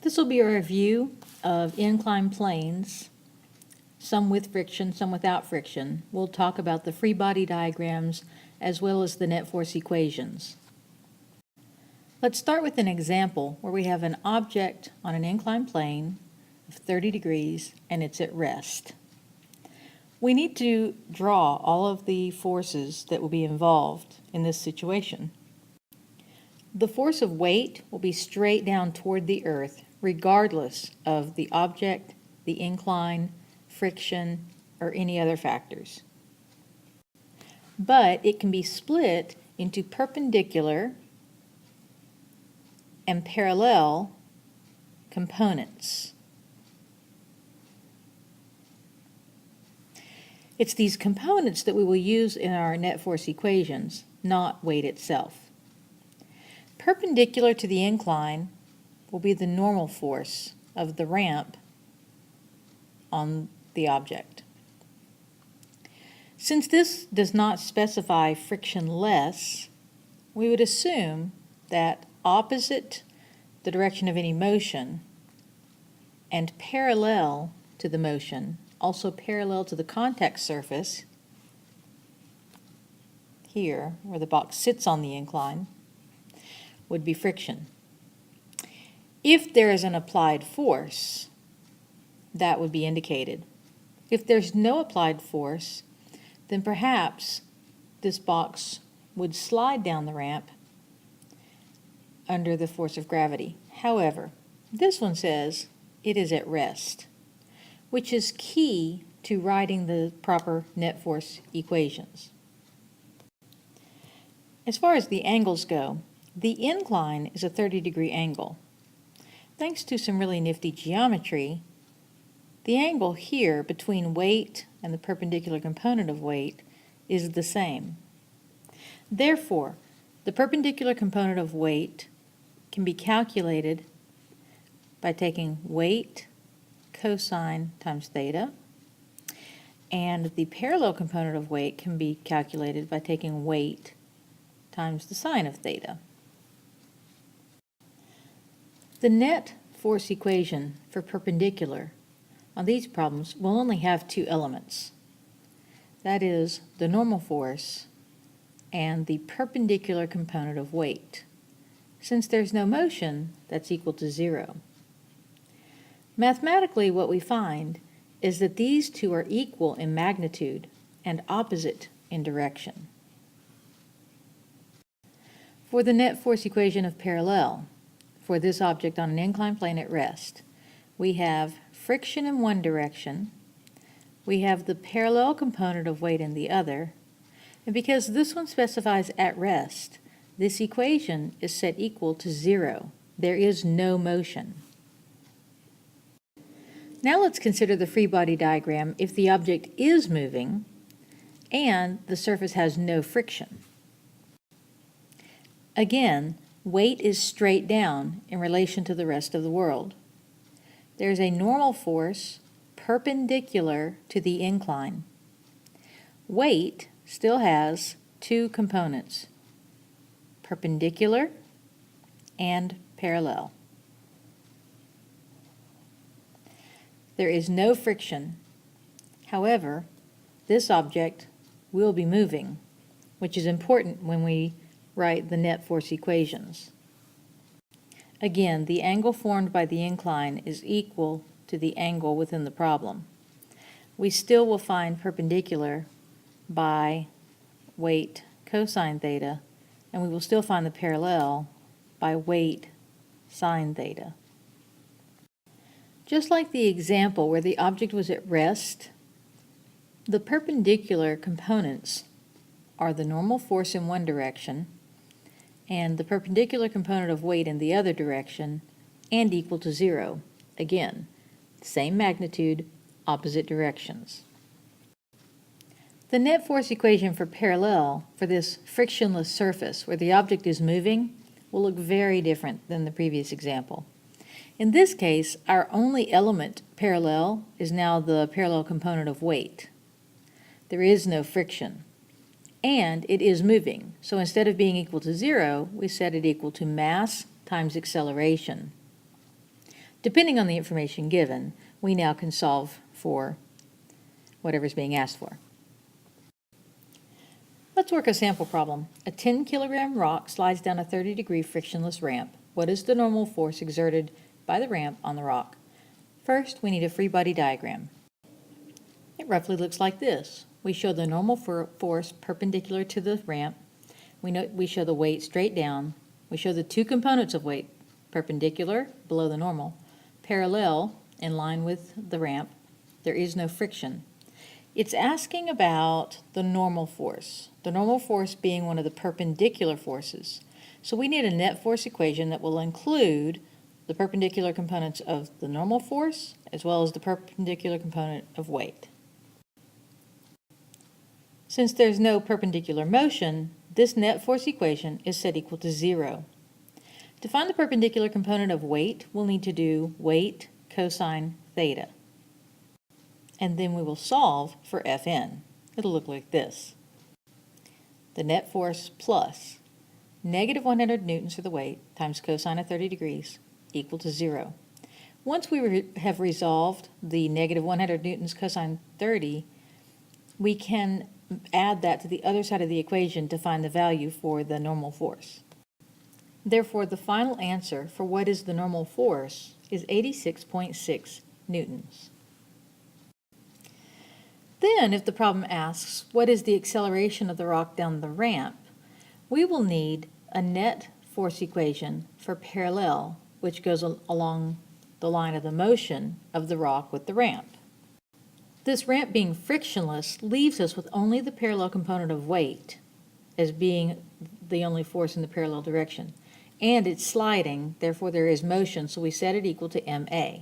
This will be a review of inclined planes, some with friction, some without friction. We'll talk about the free body diagrams as well as the net force equations. Let's start with an example where we have an object on an inclined plane of 30 degrees and it's at rest. We need to draw all of the forces that will be involved in this situation. The force of weight will be straight down toward the earth regardless of the object, the incline, friction, or any other factors. But it can be split into perpendicular and parallel components. It's these components that we will use in our net force equations, not weight itself. Perpendicular to the incline will be the normal force of the ramp on the object. Since this does not specify frictionless, we would assume that opposite the direction of any motion and parallel to the motion, also parallel to the contact surface, here where the box sits on the incline, would be friction. If there is an applied force, that would be indicated. If there's no applied force, then perhaps this box would slide down the ramp under the force of gravity. However, this one says it is at rest, which is key to writing the proper net force equations. As far as the angles go, the incline is a 30-degree angle. Thanks to some really nifty geometry, the angle here between weight and the perpendicular component of weight is the same. Therefore, the perpendicular component of weight can be calculated by taking weight cosine times theta, and the parallel component of weight can be calculated by taking weight times the sine of theta. The net force equation for perpendicular on these problems will only have two elements. That is the normal force and the perpendicular component of weight. Since there's no motion, that's equal to 0. Mathematically, what we find is that these two are equal in magnitude and opposite in direction. For the net force equation of parallel, for this object on an inclined plane at rest, we have friction in one direction, we have the parallel component of weight in the other, and because this one specifies at rest, this equation is set equal to 0. There is no motion. Now let's consider the free body diagram if the object is moving and the surface has no friction. Again, weight is straight down in relation to the rest of the world. There's a normal force perpendicular to the incline. Weight still has two components, perpendicular and parallel. There is no friction. However, this object will be moving, which is important when we write the net force equations. Again, the angle formed by the incline is equal to the angle within the problem. We still will find perpendicular by weight cosine theta, and we will still find the parallel by weight sine theta. Just like the example where the object was at rest, the perpendicular components are the normal force in one direction and the perpendicular component of weight in the other direction and equal to 0. Again, same magnitude, opposite directions. The net force equation for parallel for this frictionless surface where the object is moving will look very different than the previous example. In this case, our only element parallel is now the parallel component of weight. There is no friction. And it is moving. So instead of being equal to 0, we set it equal to mass times acceleration. Depending on the information given, we now can solve for whatever's being asked for. Let's work a sample problem. A 10-kilogram rock slides down a 30-degree frictionless ramp. What is the normal force exerted by the ramp on the rock? First, we need a free body diagram. It roughly looks like this. We show the normal force perpendicular to the ramp. We show the weight straight down. We show the two components of weight, perpendicular, below the normal, parallel, in line with the ramp. There is no friction. It's asking about the normal force being one of the perpendicular forces. So we need a net force equation that will include the perpendicular components of the normal force as well as the perpendicular component of weight. Since there's no perpendicular motion, this net force equation is set equal to 0. To find the perpendicular component of weight, we'll need to do weight cosine theta. And then we will solve for Fn. It'll look like this. The net force plus negative 100 newtons for the weight times cosine of 30 degrees equal to 0. Once we have resolved the negative 100 newtons cosine 30, we can add that to the other side of the equation to find the value for the normal force. Therefore, the final answer for what is the normal force is 86.6 newtons. Then, if the problem asks, what is the acceleration of the rock down the ramp, we will need a net force equation for parallel, which goes along the line of the motion of the rock with the ramp. This ramp being frictionless leaves us with only the parallel component of weight as being the only force in the parallel direction. And it's sliding, therefore there is motion, so we set it equal to ma.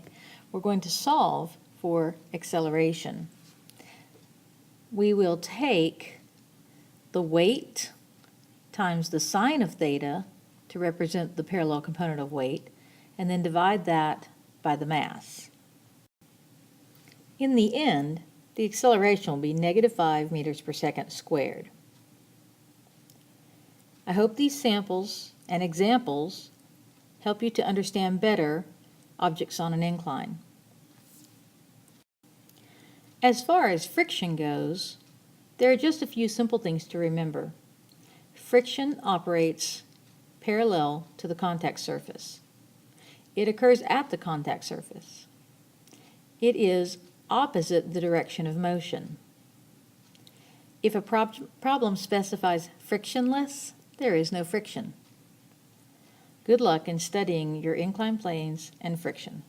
We're going to solve for acceleration. We will take the weight times the sine of theta to represent the parallel component of weight, and then divide that by the mass. In the end, the acceleration will be -5 meters per second squared. I hope these samples and examples help you to understand better objects on an incline. As far as friction goes, there are just a few simple things to remember. Friction operates parallel to the contact surface. It occurs at the contact surface. It is opposite the direction of motion. If a problem specifies frictionless, there is no friction. Good luck in studying your inclined planes and friction.